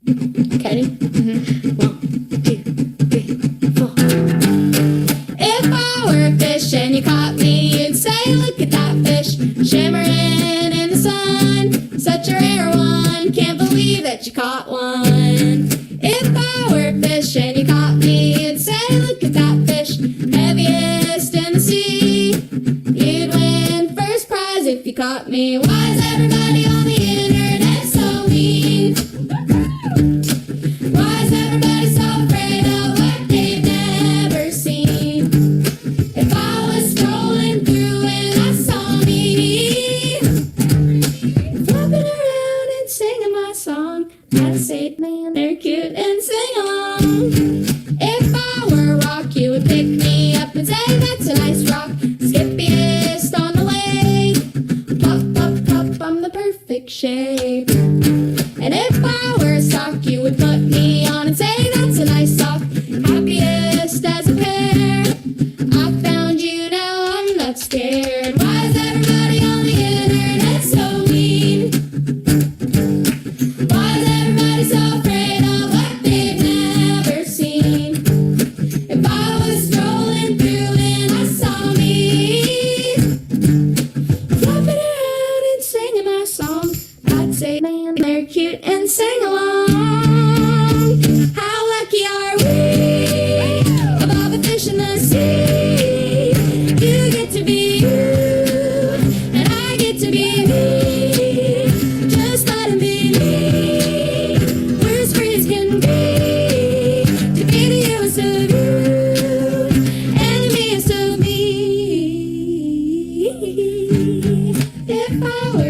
Okay. Mm-hmm. 1, 2, 3, 4. If I were a fish and you caught me, you'd say, look at that fish, shimmering in the sun. Such a rare one, can't believe that you caught one. If I were a fish and you caught me, you'd say, look at that fish, heaviest in the sea. You'd win first prize if you caught me. Why is everybody on the internet so mean? Why is everybody so afraid of what they've never seen? If I was strolling through and I saw me flopping around and singing my song, I'd say, man, they're cute and sing along. If I were a rock, you would pick me up and say, that's a nice rock, skippiest on the lake. Pop, pop, pop, I'm the perfect shape. And if I were a sock, you would put me on and say, that's a nice sock, happiest as a pair. I found you, now I'm not scared. Why is everybody on the internet so mean? Why is everybody so afraid of what they've never seen? If I was strolling through and I saw me flopping around and singing my song, I'd say, man, they're cute and sing along. How lucky are we of all the fish in the sea? You get to be you, and I get to be me. Just let 'em be me. We're as free as can be to be the youngest of you and the meest of me. If I were